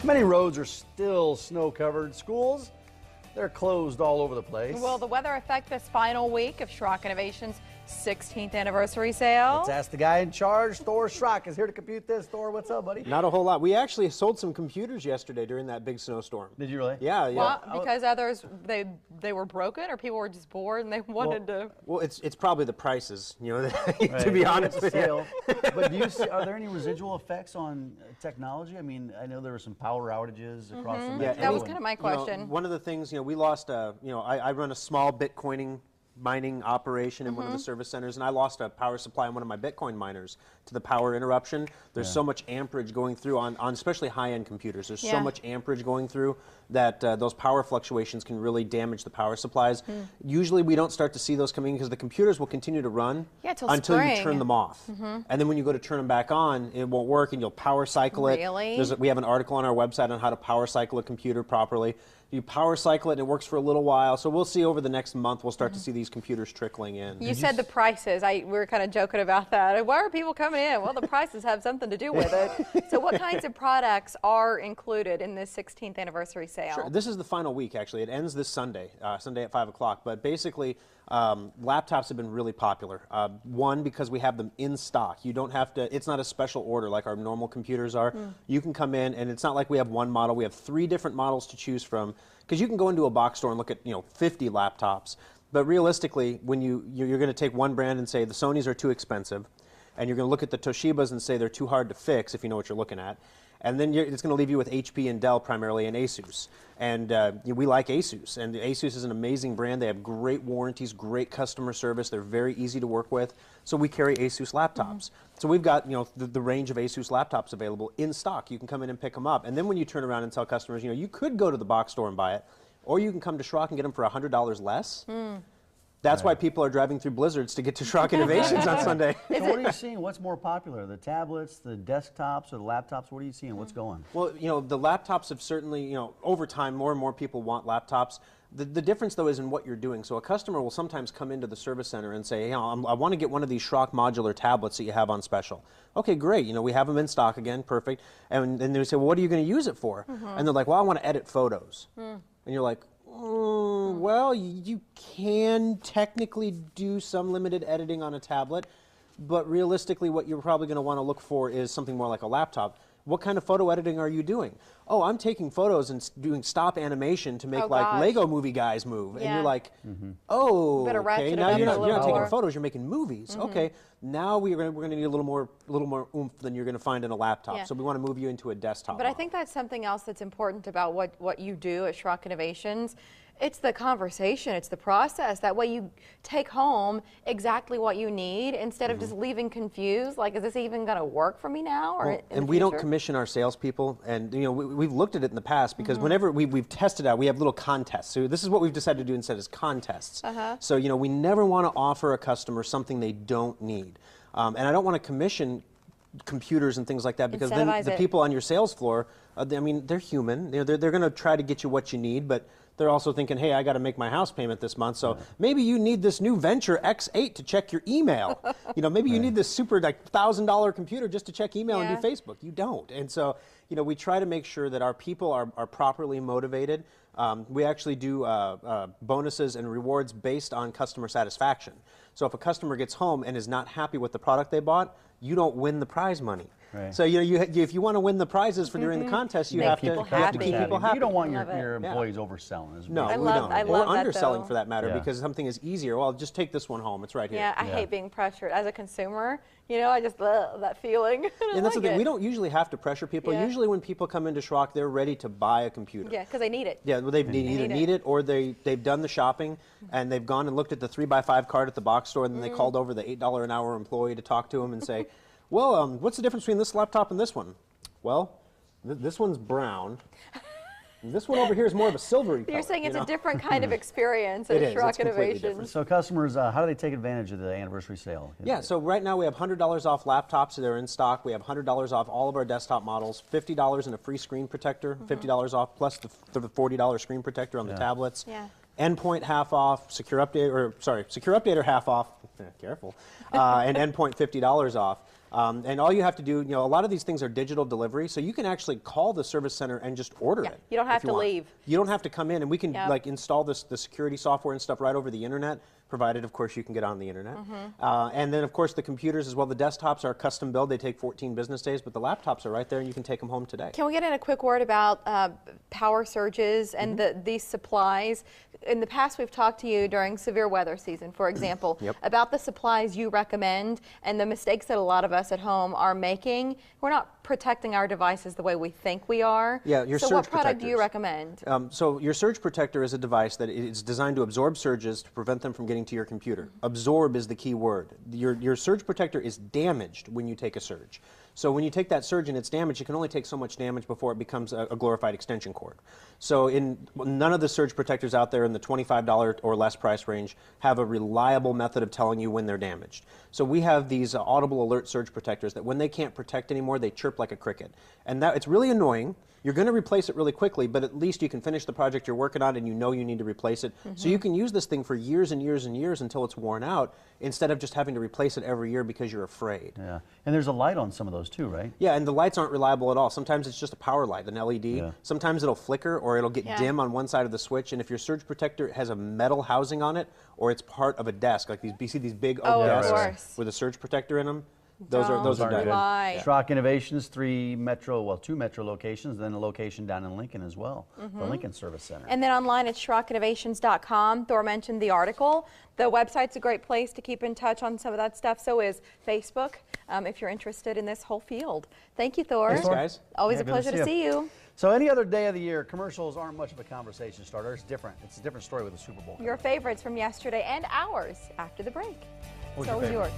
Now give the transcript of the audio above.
Many roads are still snow-covered. Schools, they're closed all over the place. Will the weather affect this final week of Schrock Innovations' 16th anniversary sale? Let's ask the guy in charge. Thor Schrock is here to compute this. Thor, what's up, buddy? Not a whole lot. We actually sold some computers yesterday during that big snowstorm. Did you really? Yeah, yeah. Well, because others, they were broken, or people were just bored and they wanted to. Well, it's probably the prices, you know, Right. to be honest with you. But do you see, are there any residual effects on technology? I mean, I know there were some power outages across the metro. That was kind of my question. You know, one of the things, we lost, I run a small Bitcoining mining operation in one of the service centers, and I lost a power supply on one of my Bitcoin miners to the power interruption. There's so much amperage going through on especially high-end computers. There's so much amperage going through that those power fluctuations can really damage the power supplies. Usually we don't start to see those coming because the computers will continue to run until you turn them off. And then when you go to turn them back on, it won't work and you'll power cycle it. Really? We have an article on our website on how to power cycle a computer properly. You power cycle it and it works for a little while. So we'll see over the next month, we'll start to see these computers trickling in. You said the prices. We were kind of joking about that. Why are people coming in? Well, the prices have something to do with it. So what kinds of products are included in this 16th anniversary sale? Sure. This is the final week, actually. It ends this Sunday, Sunday at 5 o'clock. But basically, laptops have been really popular. One, because we have them in stock. You don't have to, it's not a special order like our normal computers are. You can come in, and it's not like we have one model. We have 3 different models to choose from. Because you can go into a box store and look at 50 laptops. But realistically, when you're going to take one brand and say the Sonys are too expensive, and you're going to look at the Toshibas and say they're too hard to fix if you know what you're looking at. And then it's going to leave you with HP and Dell primarily and Asus. And we like Asus. And Asus is an amazing brand. They have great warranties, great customer service. They're very easy to work with. So we carry Asus laptops. So we've got the range of Asus laptops available in stock. You can come in and pick them up. And then when you turn around and tell customers, you could go to the box store and buy it, or you can come to Schrock and get them for $100 less. That's why people are driving through blizzards to get to Schrock Innovations on Sunday. So what are you seeing? What's more popular, the tablets, the desktops, or the laptops? What are you seeing? What's going? Well, the laptops have certainly, over time, more and more people want laptops. The difference, though, is in what you're doing. So a customer will sometimes come into the service center and say, I want to get one of these Schrock modular tablets that you have on special. Okay, great. We have them in stock again, perfect. And then they say, well, what are you going to use it for? And they're like, well, I want to edit photos. And you're like, well, you can technically do some limited editing on a tablet, but realistically what you're probably going to want to look for is something more like a laptop. What kind of photo editing are you doing? Oh, I'm taking photos and doing stop animation to make like Lego movie guys move. And you're like, oh, okay, now you're not taking photos, you're making movies. Okay, now we're going to need a little more oomph than you're going to find in a laptop. So we want to move you into a desktop But I think that's something else that's important about what you do at Schrock Innovations. It's the conversation, it's the process. That way you take home exactly what you need instead of just leaving confused. Like, is this even going to work for me now? Or and we don't commission our salespeople. And we've looked at it in the past because whenever we've tested out, we have little contests. So this is what we've decided to do instead is contests. So we never want to offer a customer something they don't need. And I don't want to commission computers and things like that because then the people on your sales floor, they're human. They're going to try to get you what you need, but they're also thinking, hey, I got to make my house payment this month, so maybe you need this new Venture X8 to check your email. Maybe you need this super $1,000 computer just to check email and do Facebook. You don't. And so, we try to make sure that our people are properly motivated. We actually do bonuses and rewards based on customer satisfaction. So if a customer gets home and is not happy with the product they bought, you don't win the prize money. So if you want to win the prizes for during the contest, you have to keep people happy. You don't want your employees overselling. No, we don't. Or underselling for that matter, because something is easier. Well, just take this one home. It's right here. Yeah, I hate being pressured. As a consumer, I just that feeling. And that's the thing. We don't usually have to pressure people. Usually when people come into Schrock, they're ready to buy a computer. Yeah, because they need it. Yeah, well, they either need it or they've done the shopping and they've gone and looked at the 3x5 card at the box store, and then they called over the $8 an hour employee to talk to them and say, well, what's the difference between this laptop and this one? Well, this one's brown. This one over here is more of a silvery color. You're saying it's a different kind of experience at Schrock Innovations. So customers, how do they take advantage of the anniversary sale? Yeah, so right now we have $100 off laptops that are in stock. We have $100 off all of our desktop models, $50 in a free screen protector, $50 off plus the $40 screen protector on the tablets. Endpoint half off, secure updater half off, careful, and endpoint $50 off. And all you have to do, a lot of these things are digital delivery, so you can actually call the service center and just order it. You don't have if you to want. leave. You don't have to come in, and we can Yep. like install the security software and stuff right over the internet, provided, of course, you can get on the internet. And then, of course, the computers as well. The desktops are custom built. They take 14 business days, but the laptops are right there, and you can take them home today. Can we get in a quick word about power surges and these supplies? In the past, we've talked to you during severe weather season, for example, Yep. about the supplies you recommend and the mistakes that a lot of us at home are making. We're not protecting our devices the way we think we are. Yeah, your so surge what product do you protectors. recommend? So your surge protector is a device that is designed to absorb surges to prevent them from getting to your computer. Absorb is the key word. Your surge protector is damaged when you take a surge. So when you take that surge and it's damaged, it can only take so much damage before it becomes a glorified extension cord. So none of the surge protectors out there in the $25 or less price range have a reliable method of telling you when they're damaged. So we have these audible alert surge protectors that when they can't protect anymore, they chirp like a cricket. And it's really annoying. You're going to replace it really quickly, but at least you can finish the project you're working on and you know you need to replace it. So you can use this thing for years and years and years until it's worn out, instead of just having to replace it every year because you're afraid. Yeah, and there's a light on some of those too, right? Yeah, and the lights aren't reliable at all. Sometimes it's just a power light, an LED. Yeah. Sometimes it'll flicker or it'll get dim on one side of the switch. And if your surge protector has a metal housing on it, or it's part of a desk, like you see these big oak of desks course. with a surge protector in them, those are Don't done. rely. Schrock Innovations, 2 metro locations, then a location down in Lincoln as well, the Lincoln Service Center. And then online at SchrockInnovations.com. Thor mentioned the article. The website's a great place to keep in touch on some of that stuff. So is Facebook, if you're interested in this whole field. Thank you, Thor. Thanks, guys. Always Yeah, a good pleasure to see you. So any other day of the year, commercials aren't much of a conversation starter. It's different. It's a different story with the Super Bowl. Your favorites from yesterday and ours after the break. What's So your is favorite? yours.